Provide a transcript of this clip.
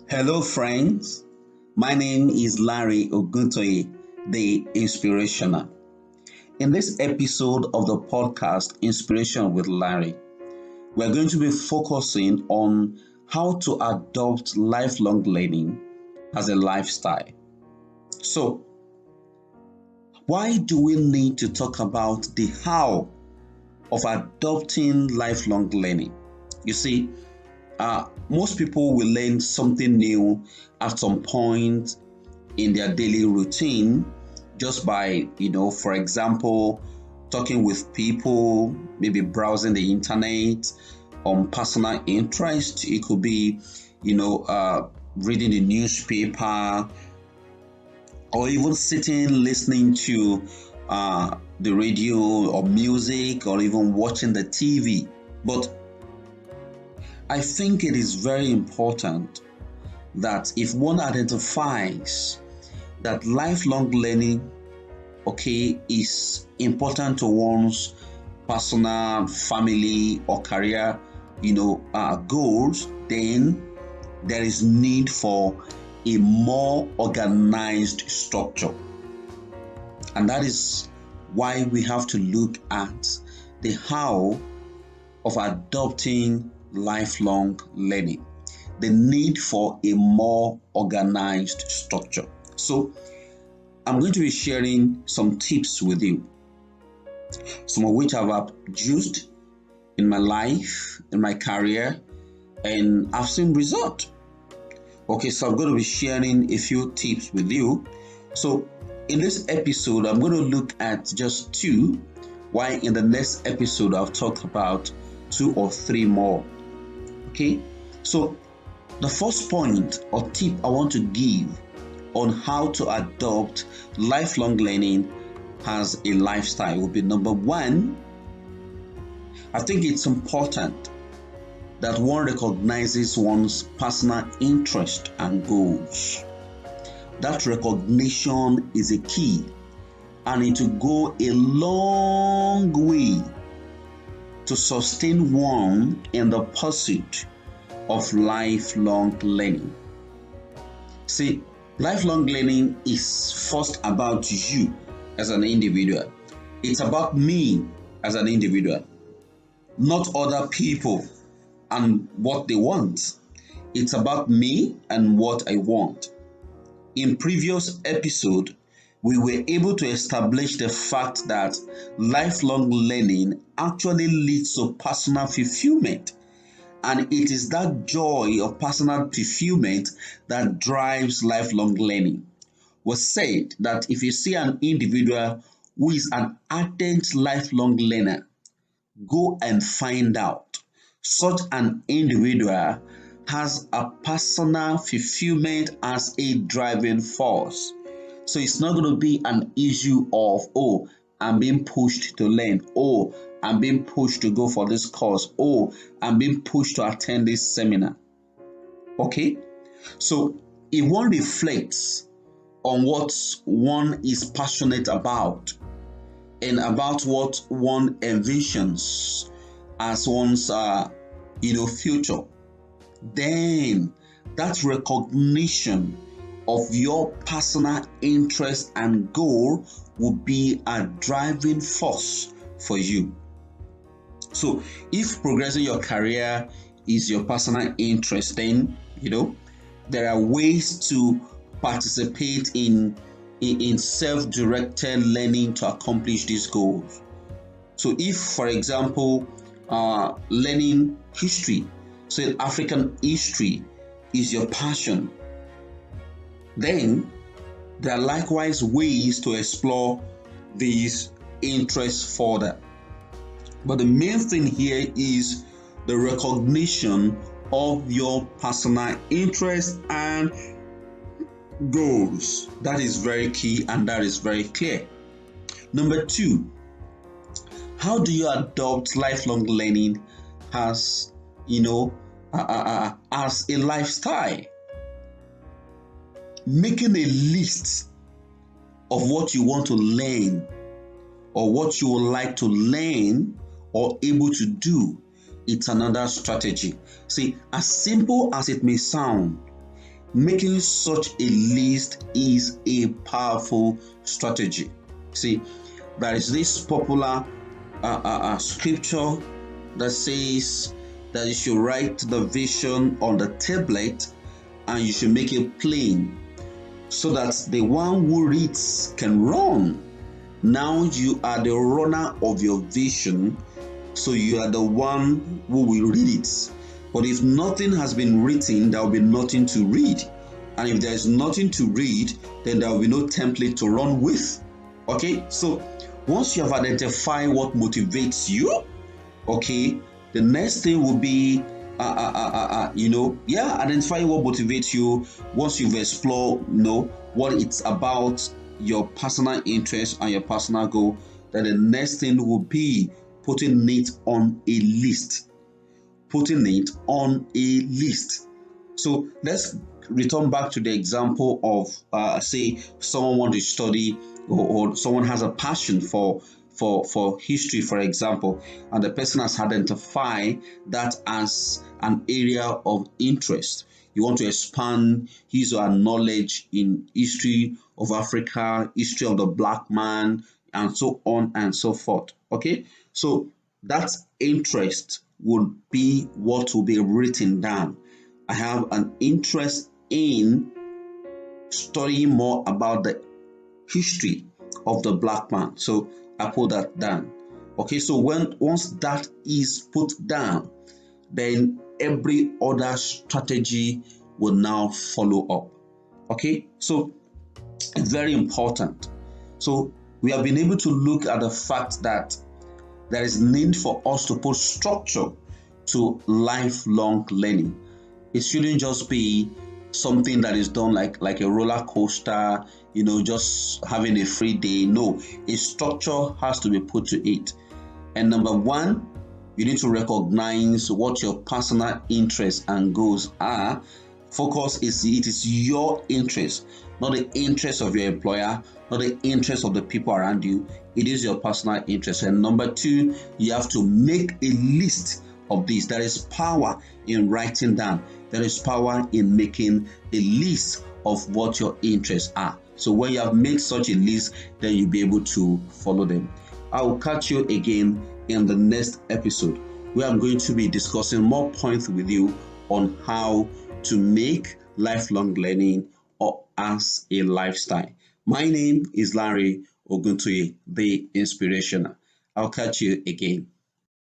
Hello, friends. My name is Larry Oguntoye, the Inspirational. In this episode of the podcast, Inspiration with Larry, we're going to be focusing on how to adopt lifelong learning as a lifestyle. So, why do we need to talk about the how of adopting lifelong learning? You see, most people will learn something new at some point in their daily routine just by, for example, talking with people, maybe browsing the internet on personal interest. It could be, reading the newspaper or even sitting listening to the radio or music or even watching the TV. But I think it is very important that if one identifies that lifelong learning, is important to one's personal, family, or career, goals, then there is need for a more organized structure. And that is why we have to look at the how of adopting lifelong learning, the need for a more organized structure. So I'm going to be sharing some tips with you, some of which I've used in my life, in my career, and I've seen results. So I'm going to be sharing a few tips with you. So in this episode, I'm going to look at just two, while in the next episode, I'll talk about 2 or 3 more. So the first point or tip I want to give on how to adopt lifelong learning as a lifestyle will be number 1. I think it's important that one recognizes one's personal interest and goals. That recognition is a key, and it will go a long way to sustain one in the pursuit of lifelong learning. See, lifelong learning is first about you as an individual. It's about me as an individual, not other people and what they want. It's about me and what I want. In previous episode, we were able to establish the fact that lifelong learning actually leads to personal fulfillment. And it is that joy of personal fulfillment that drives lifelong learning. We said that if you see an individual who is an ardent lifelong learner, go and find out. Such an individual has a personal fulfillment as a driving force. So it's not going to be an issue of, I'm being pushed to learn. I'm being pushed to go for this course. I'm being pushed to attend this seminar. So if one reflects on what one is passionate about and about what one envisions as one's future, then that recognition of your personal interest and goal will be a driving force for you. So if progressing your career is your personal interest, then there are ways to participate in self-directed learning to accomplish these goals. So if, for example, learning history, so African history is your passion, then there are likewise ways to explore these interests further. But the main thing here is the recognition of your personal interest and goals. That is very key and that is very clear. Number 2, how do you adopt lifelong learning as as a lifestyle? Making a list of what you want to learn or what you would like to learn or able to do, it's another strategy. See, as simple as it may sound, Making such a list is a powerful strategy. See, there is this popular scripture that says that you should write the vision on the tablet and you should make it plain so that the one who reads can run. Now you are the runner of your vision, so you are the one who will read it. But if nothing has been written, there will be nothing to read. And if there is nothing to read, then there will be no template to run with. Okay, so once you have identified what motivates you, okay, the next thing will be identify what motivates you. Once you've explored what it's about, your personal interest and your personal goal, then the next thing will be putting it on a list. So let's return back to the example of say someone wants to study, or someone has a passion for history, for example, and the person has identified that as an area of interest. You want to expand his or her knowledge in history of Africa, history of the black man, and so on and so forth. Okay, so that interest would be what will be written down. I have an interest in studying more about the history of the black man, so I put that down. Okay, so once that is put down, then every other strategy will now follow up. Okay, so it's very important. So we have been able to look at the fact that there is need for us to put structure to lifelong learning. It shouldn't just be something that is done like a roller coaster, just having a free day. No, a structure has to be put to it. And number one, you need to recognize what your personal interests and goals are. It is your interest, not the interest of your employer, not the interest of the people around you. It is your personal interest. And number two, you have to make a list of these. There is power in writing down. There is power in making a list of what your interests are. So when you have made such a list, then you'll be able to follow them. I will catch you again in the next episode, where I'm going to be discussing more points with you on how to make lifelong learning or as a lifestyle. My name is Larry Oguntoye, the Inspirational. I'll catch you again.